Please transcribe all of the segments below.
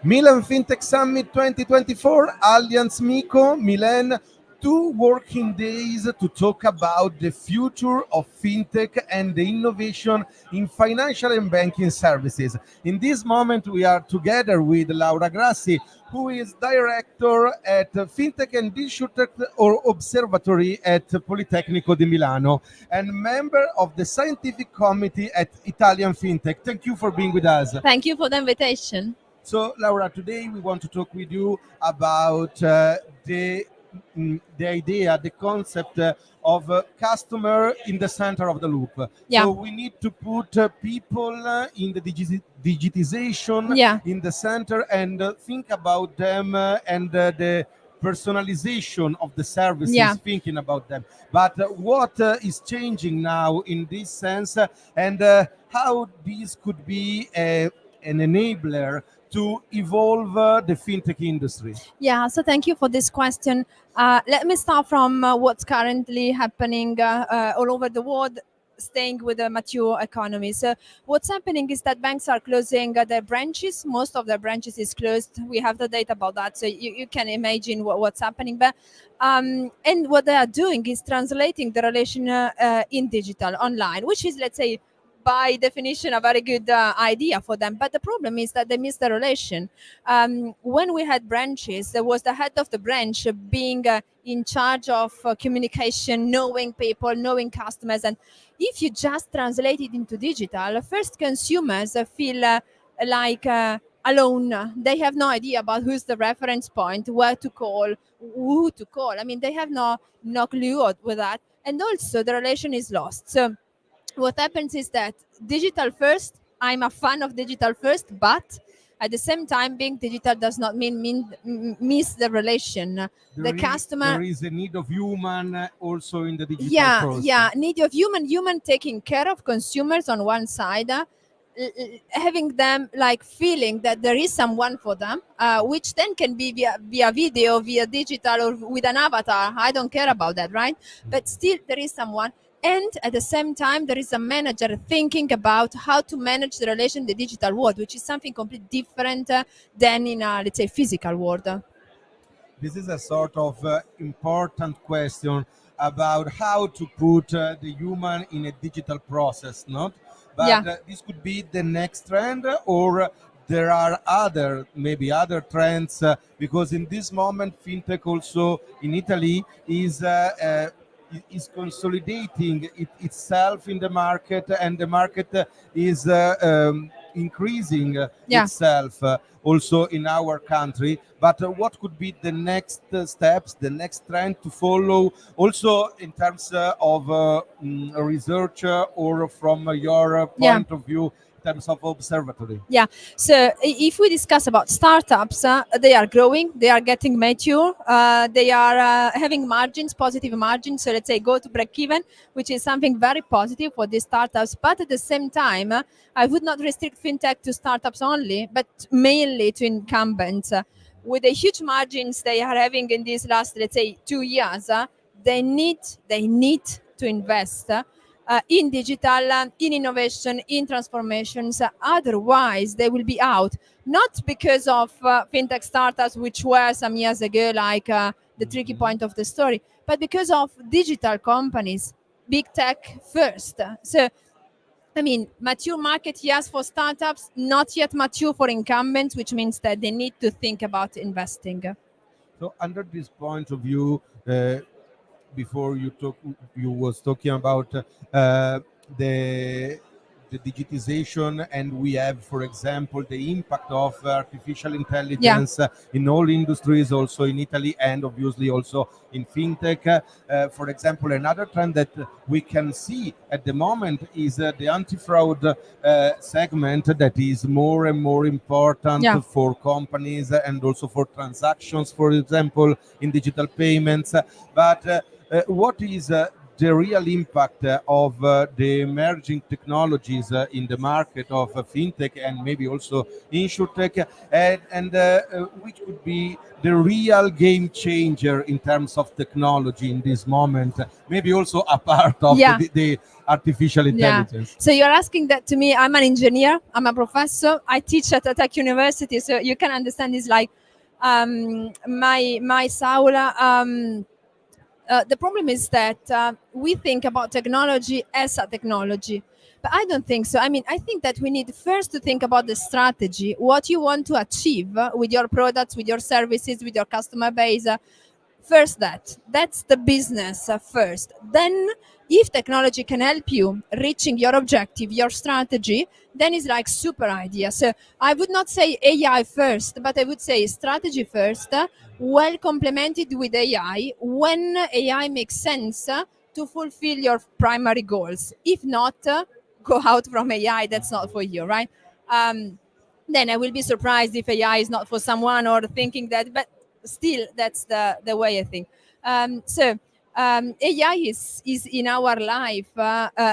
Milan Fintech Summit 2024, Allianz MiCo, Milan, 2 working days to talk about the future of fintech and the innovation in financial and banking services. In this moment, we are together with Laura Grassi, who is director at Fintech and Insurtech or Observatory at Politecnico di Milano and member of the scientific committee at ItaliaFintech. Thank you for being with us. Thank you for the invitation. So, Laura, today we want to talk with you about the idea, the concept of customer in the center of the loop. Yeah. So we need to put people in the digitization in the center and think about them and the personalization of the services, thinking about them. But what is changing now in this sense and how this could be an enabler to evolve the fintech industry? Yeah, so thank you for this question. Let me start from what's currently happening all over the world, staying with the mature economy. So what's happening is that banks are closing their branches. Most of their branches is closed. We have the data about that, so you can imagine what's happening. But and what they are doing is translating the relation in digital, online, which is, let's say, by definition, a very good idea for them. But the problem is that they miss the relation. When we had branches, there was the head of the branch being in charge of communication, knowing people, knowing customers. And if you just translate it into digital, first consumers feel like alone. They have no idea about who's the reference point, where to call, who to call. I mean, they have no clue with that. And also the relation is lost. So what happens is that digital first, I'm a fan of digital first, but at the same time, being digital does not mean miss the relation. There is a need of human also in the digital process. Yeah, need of human taking care of consumers on one side, having them like feeling that there is someone for them, which then can be via video, via digital, or with an avatar. I don't care about that, right? But still there is someone. And at the same time, there is a manager thinking about how to manage the relation in the digital world, which is something completely different than in a, let's say, physical world. This is a sort of important question about how to put the human in a digital process, not? But this could be the next trend, or there are maybe other trends, because in this moment, fintech also in Italy is consolidating itself in the market, and the market is increasing itself also in our country. But what could be the next steps, the next trend to follow, also in terms of research or from your point of view, in terms of observatory? Yeah, so if we discuss about startups, they are growing, they are getting mature, they are having margins, positive margins, so let's say go to break even, which is something very positive for these startups. But at the same time, I would not restrict fintech to startups only, but mainly to incumbents. With the huge margins they are having in these last, let's say, 2 years, they need to invest in digital, in innovation, in transformations. Otherwise, they will be out. Not because of fintech startups, which were some years ago like the tricky point of the story, but because of digital companies, big tech first. So, I mean, mature market, yes, for startups, not yet mature for incumbents, which means that they need to think about investing. So under this point of view, before you was talking about the digitization, and we have, for example, the impact of artificial intelligence in all industries, also in Italy, and obviously also in fintech. For example, another trend that we can see at the moment is the anti-fraud segment, that is more and more important for companies and also for transactions, for example, in digital payments. But what is the real impact of the emerging technologies in the market of fintech and maybe also Insurtech, and which could be the real game changer in terms of technology in this moment, maybe also a part of the artificial intelligence. So you're asking that to me. I'm an engineer, I'm a professor, I teach at a tech university, so you can understand it's like my Saula. The problem is that we think about technology as a technology, but I don't think so. I mean, I think that we need first to think about the strategy, what you want to achieve with your products, with your services, with your customer base. First, that's the business first. Then, if technology can help you reaching your objective, your strategy, then it's like super idea. So I would not say AI first, but I would say strategy first, well complemented with AI when AI makes sense to fulfill your primary goals. If not, go out from AI. That's not for you, right? Then I will be surprised if AI is not for someone, or thinking that, but still that's the way I think. AI is in our life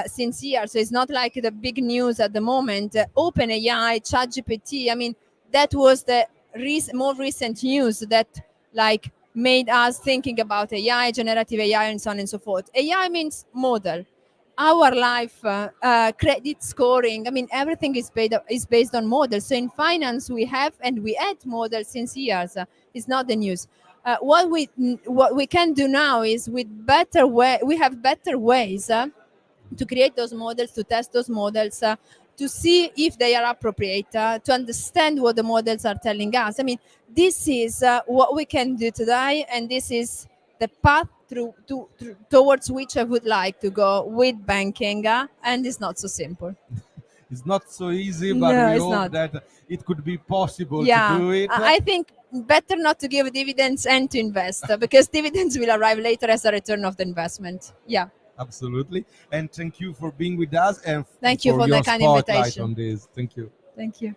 since years, so it's not like the big news at the moment. OpenAI, ChatGPT, I mean, that was the more recent news that like made us thinking about AI, generative AI, and so on and so forth. AI means model. Our life, credit scoring, I mean, everything is based on models. So in finance, we have and we had models since years. It's not the news. What we can do now is we have better ways to create those models, to test those models, to see if they are appropriate, to understand what the models are telling us. I mean, this is what we can do today, and this is the path towards which I would like to go with banking, and it's not so simple. It's not so easy, but No, we it's hope not. that it could be possible to do it. I think better not to give dividends and to invest, because dividends will arrive later as a return of the investment. Yeah. Absolutely. And thank you for being with us, and Thank you for your the kind spotlight invitation. on this. Thank you. Thank you.